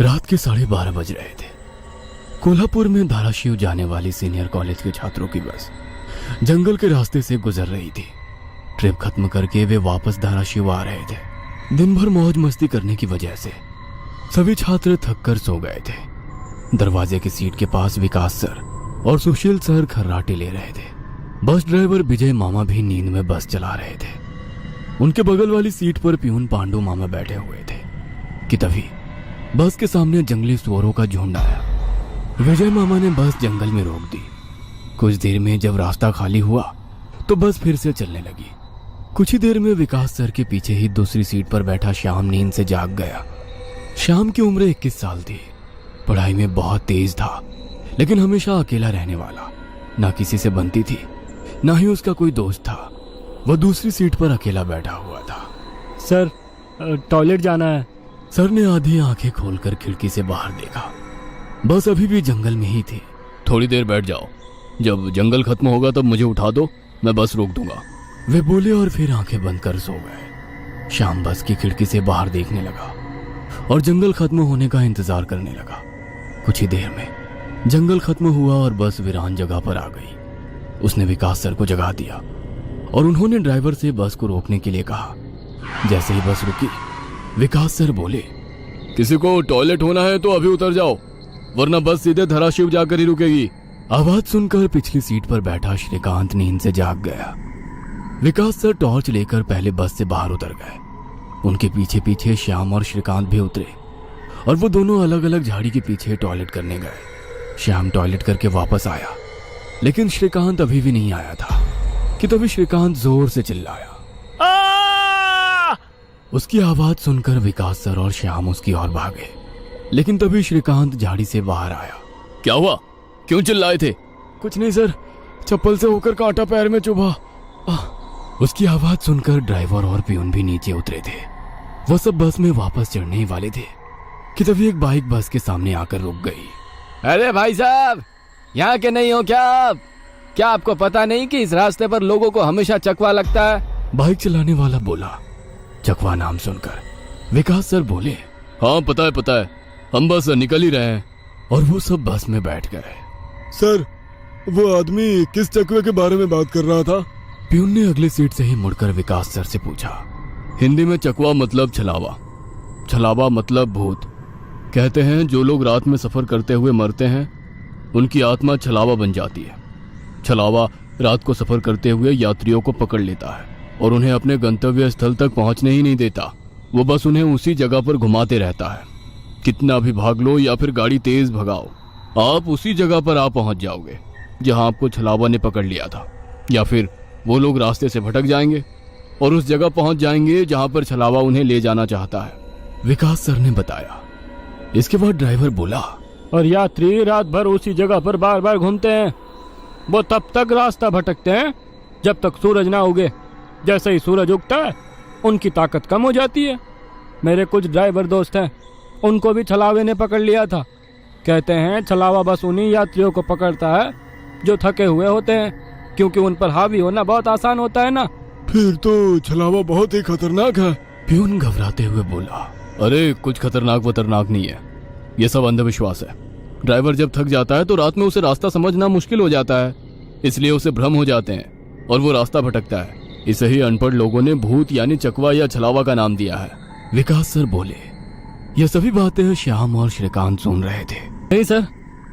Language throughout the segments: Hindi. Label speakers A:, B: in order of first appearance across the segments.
A: रात के 12:30 बज रहे थे। कोल्हापुर में धाराशिव जाने वाली सीनियर कॉलेज के छात्रों की बस जंगल के रास्ते से गुजर रही थी। ट्रिप खत्म करके वे वापस धाराशिव आ रहे थे। दिन भर मौज मस्ती करने की वजह से सभी छात्र थक कर सो गए थे। दरवाजे की सीट के पास विकास सर और सुशील सर खर्राटे ले रहे थे। बस ड्राइवर विजय मामा भी नींद में बस चला रहे थे। उनके बगल वाली सीट पर प्यून पांडु मामा बैठे हुए थे कि तभी बस के सामने जंगली सुअरों का झुंड आया। विजय मामा ने बस जंगल में रोक दी। कुछ देर में जब रास्ता खाली हुआ तो बस फिर से चलने लगी। कुछ ही देर में विकास सर के पीछे ही दूसरी सीट पर बैठा श्याम नींद से जाग गया। श्याम की उम्र 21 साल थी। पढ़ाई में बहुत तेज था, लेकिन हमेशा अकेला रहने वाला। ना किसी से बनती थी, ना ही उसका कोई दोस्त था। वह दूसरी सीट पर अकेला बैठा हुआ था।
B: सर, टॉयलेट जाना है।
A: सर ने आधी आंखें खोलकर खिड़की से बाहर देखा। बस अभी भी जंगल में ही थी। थोड़ी देर बैठ जाओ, जब जंगल खत्म होगा तब मुझे उठा दो, मैं बस रोक दूंगा। वे बोले और फिर आंखें बंद कर सो गए। शाम बस की खिड़की से बाहर देखने लगा और जंगल खत्म होने का इंतजार करने लगा। कुछ ही देर में जंगल खत्म हुआ और बस वीरान जगह पर आ गई। उसने विकास सर को जगा दिया और उन्होंने ड्राइवर से बस को रोकने के लिए कहा। जैसे ही बस रुकी, विकास सर बोले, किसी को टॉयलेट होना है तो अभी उतर जाओ, वरना बस सीधे धाराशिव जाकर ही रुकेगी। आवाज सुनकर पिछली सीट पर बैठा श्रीकांत नींद से जाग गया। विकास सर टॉर्च लेकर पहले बस से बाहर उतर गए। उनके पीछे पीछे श्याम और श्रीकांत भी उतरे और वो दोनों अलग अलग झाड़ी के पीछे टॉयलेट करने गए। श्याम टॉयलेट करके वापस आया, लेकिन श्रीकांत अभी भी नहीं आया था कि तभी श्रीकांत जोर से चिल्लाया। उसकी आवाज सुनकर विकास सर और श्याम उसकी ओर भागे, लेकिन तभी श्रीकांत झाड़ी से बाहर आया। क्या हुआ, क्यों चिल्लाए थे? कुछ नहीं सर, चप्पल से होकर कांटा पैर में चुभा। उसकी आवाज सुनकर ड्राइवर और प्यून भी नीचे उतरे थे। वो सब बस में वापस चढ़ने ही वाले थे कि तभी एक बाइक बस के सामने आकर रुक गई।
C: अरे भाई साहब, यहाँ के नहीं हो क्या आप? क्या आपको पता नहीं कि इस रास्ते पर लोगों को हमेशा चकवा लगता है?
A: बाइक चलाने वाला बोला। चकवा नाम सुनकर विकास सर बोले, हाँ पता है, हम बस निकल ही रहे हैं। और वो सब बस में बैठ गए।
D: सर, वो आदमी किस चकवे के बारे में बात कर रहा था?
A: प्यून ने अगली सीट से ही मुड़कर विकास सर से पूछा। हिंदी में चकवा मतलब छलावा, छलावा मतलब भूत। कहते हैं जो लोग रात में सफर करते हुए मरते हैं, उनकी आत्मा छलावा बन जाती है। छलावा रात को सफर करते हुए यात्रियों को पकड़ लेता है और उन्हें अपने गंतव्य स्थल तक पहुंचने ही नहीं देता। वो बस उन्हें उसी जगह पर घुमाते रहता है। कितना भी भाग लो या फिर गाड़ी तेज भगाओ, आप उसी जगह पर आ पहुंच जाओगे जहां आपको छलावा ने पकड़ लिया था। या फिर वो लोग रास्ते से भटक जाएंगे और उस जगह पहुंच जाएंगे जहां पर छलावा उन्हें ले जाना चाहता है, विकास सर ने बताया। इसके बाद ड्राइवर बोला,
B: और यात्री रात भर उसी जगह पर बार बार घूमते हैं। वो तब तक रास्ता भटकते हैं जब तक सूरज ना उगे। जैसे ही सूरज उगता है, उनकी ताकत कम हो जाती है। मेरे कुछ ड्राइवर दोस्त हैं, उनको भी छलावे ने पकड़ लिया था। कहते हैं छलावा बस उन्हीं यात्रियों को पकड़ता है जो थके हुए होते हैं, क्योंकि उन पर हावी होना बहुत आसान होता है ना।
D: फिर तो छलावा बहुत ही खतरनाक है।
A: प्यून घबराते हुए बोला, अरे कुछ खतरनाक वतरनाक नहीं है, ये सब अंधविश्वास है। ड्राइवर जब थक जाता है तो रात में उसे रास्ता समझना मुश्किल हो जाता है, इसलिए उसे भ्रम हो जाते हैं और वो रास्ता भटकता है। इसे ही अनपढ़ लोगों ने भूत यानी चकवा या छलावा का नाम दिया है, विकास सर बोले। यह सभी बातें श्याम और श्रीकांत सुन रहे थे।
B: नहीं सर,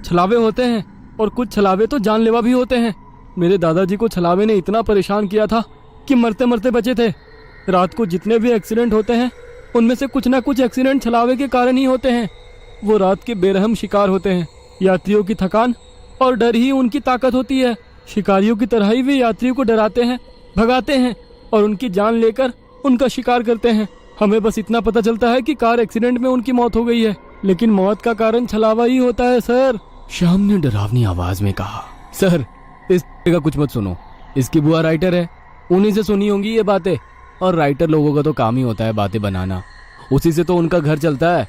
B: छलावे होते हैं और कुछ छलावे तो जानलेवा भी होते हैं। मेरे दादाजी को छलावे ने इतना परेशान किया था कि मरते मरते बचे थे। रात को जितने भी एक्सीडेंट होते हैं, उनमें से कुछ ना कुछ एक्सीडेंट छलावे के कारण ही होते हैं। वो रात के बेरहम शिकार होते हैं। यात्रियों की थकान और डर ही उनकी ताकत होती है। शिकारियों की तरह ही वे यात्रियों को डराते हैं, भगाते हैं और उनकी जान लेकर उनका शिकार करते हैं। हमें बस इतना पता चलता है कि कार एक्सीडेंट में उनकी मौत हो गई है, लेकिन मौत का कारण छलावा ही होता है सर।
A: श्याम ने डरावनी आवाज में कहा।
C: सर, इस का कुछ मत सुनो, इसकी बुआ राइटर है, उन्हीं से सुनी होंगी ये बातें। और राइटर लोगों का तो काम ही होता है बातें बनाना, उसी से तो उनका घर चलता है।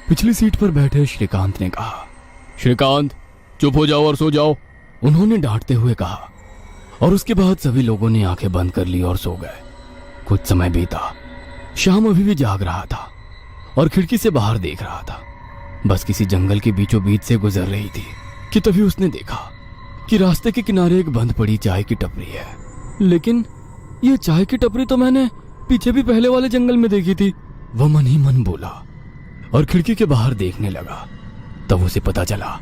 A: पिछली सीट पर बैठे श्रीकांत ने कहा। श्रीकांत, चुप हो जाओ और सो जाओ, उन्होंने डांटते हुए कहा। और उसके बाद सभी लोगों ने आंखें बंद कर ली और सो गए। कुछ समय बीता। श्याम अभी भी जाग रहा था और खिड़की से बाहर देख रहा था। बस किसी जंगल के बीचों बीच से गुजर रही थी कि तभी उसने देखा कि रास्ते के किनारे एक बंद पड़ी चाय की टपरी है।
B: लेकिन ये चाय की टपरी तो मैंने पीछे भी पहले वाले जंगल में देखी थी।
A: वह मन ही मन बोला और खिड़की के बाहर देखने लगा। तब उसे पता चला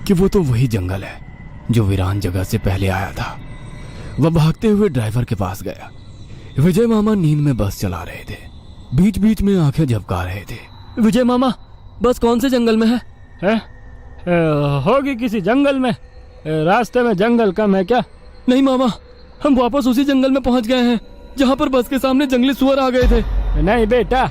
A: कि वो तो वही जंगल है जो वीरान जगह से पहले आया था। वह भागते हुए ड्राइवर के पास गया। विजय मामा नींद में बस चला रहे थे, बीच बीच में आंखें झपका रहे थे।
B: विजय मामा, बस कौन से जंगल में है? होगी किसी जंगल में। रास्ते में जंगल कम है क्या? नहीं मामा, हम वापस उसी जंगल में पहुंच गए हैं जहां पर बस के सामने जंगली सुअर आ गए थे। नहीं बेटा,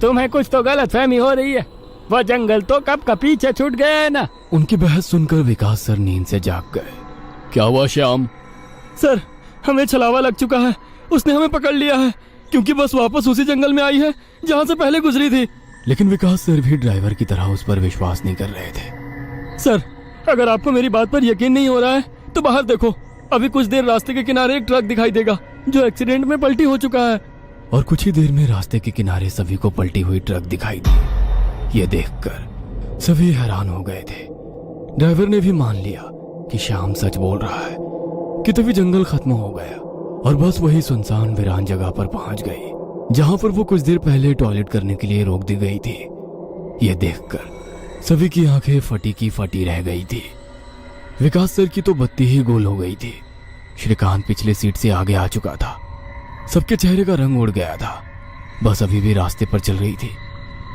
B: तुम्हें कुछ तो गलतफहमी हो रही है। वो जंगल तो कब का पीछे छूट गया है ना।
A: उनकी बहस सुनकर विकास सर नींद से जाग गए। क्या हुआ श्याम?
B: सर, हमें छलावा लग चुका है। उसने हमें पकड़ लिया है क्योंकि बस वापस उसी जंगल में आई है जहां से पहले गुजरी थी।
A: लेकिन विकास सर भी ड्राइवर की तरह उस पर विश्वास नहीं कर रहे थे।
B: सर, अगर आपको मेरी बात पर यकीन नहीं हो रहा है तो बाहर देखो। अभी कुछ देर रास्ते के किनारे एक ट्रक दिखाई देगा जो एक्सीडेंट में पलटी हो चुका है।
A: और कुछ ही देर में रास्ते के किनारे सभी को पलटी हुई ट्रक दिखाई दी। ये देखकर सभी हैरान हो गए थे। ड्राइवर ने भी मान लिया कि श्याम सच बोल रहा है कि तभी जंगल खत्म हो गया और बस वही सुनसान वीरान जगह पर पहुंच गई जहां पर वो कुछ देर पहले टॉयलेट करने के लिए रोक दी गई थी। ये देखकर सभी की आंखें फटी की फटी रह गई थी। विकास सर की तो बत्ती ही गोल हो गई थी। श्रीकांत पिछले सीट से आगे आ चुका था। सबके चेहरे का रंग उड़ गया था। बस अभी भी रास्ते पर चल रही थी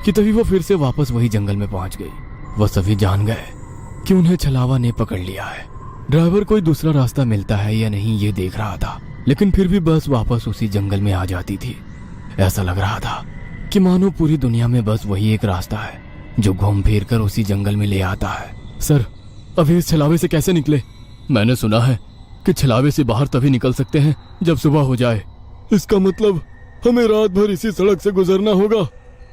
A: कि तभी वो फिर से वापस वही जंगल में पहुंच गई। वह सभी जान गए कि उन्हें छलावा ने पकड़ लिया है। ड्राइवर कोई दूसरा रास्ता मिलता है या नहीं ये देख रहा था, लेकिन फिर भी बस वापस उसी जंगल में आ जाती थी। ऐसा लग रहा था कि मानो पूरी दुनिया में बस वही एक रास्ता है जो घूम फिर कर उसी जंगल में ले आता है।
B: सर, अभी इस छलावे से कैसे निकले?
A: मैंने सुना है कि छलावे से बाहर तभी निकल सकते हैं जब सुबह हो जाए।
D: इसका मतलब हमें रात भर इसी सड़क से गुजरना होगा,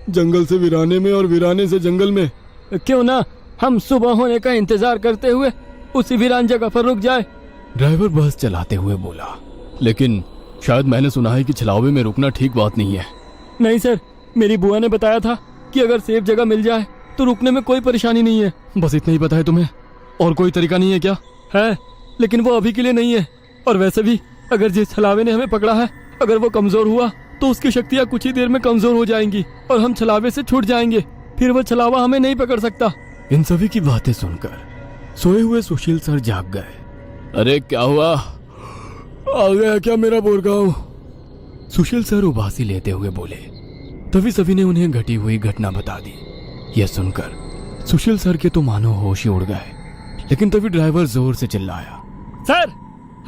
D: जंगल से वीराने में और वीराने से जंगल में।
B: क्यों ना हम सुबह होने का इंतजार करते हुए उसी वीरान जगह पर रुक जाए।
A: ड्राइवर बस चलाते हुए बोला। लेकिन शायद मैंने सुना है कि छलावे में रुकना ठीक बात नहीं है।
B: नहीं सर, मेरी बुआ ने बताया था कि अगर सेफ जगह मिल जाए तो रुकने में कोई परेशानी नहीं है।
A: बस इतना ही पता है तुम्हें? और कोई तरीका नहीं है क्या?
B: है, लेकिन वो अभी के लिए नहीं है। और वैसे भी अगर जिस छलावे ने हमें पकड़ा है, अगर वो कमजोर हुआ तो उसकी शक्तियाँ कुछ ही देर में कमजोर हो जाएंगी और हम छलावे से छूट जाएंगे। फिर वो छलावा हमें नहीं पकड़ सकता।
A: इन सभी की बातें सुनकर सोए हुए सुशील सर जाग गए। अरे क्या हुआ?
D: आ गया क्या मेरा बोरगांव?
A: सुशील सर उबासी लेते हुए बोले। तभी सभी ने उन्हें घटी हुई घटना बता दी। यह सुनकर सुशील सर के तो मानो होश ही उड़ गए। लेकिन तभी ड्राइवर जोर से चिल्लाया,
B: सर,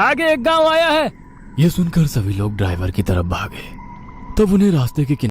B: आगे एक गांव आया है।
A: यह सुनकर सभी लोग ड्राइवर की तरफ भागे। तब उन्हें रास्ते के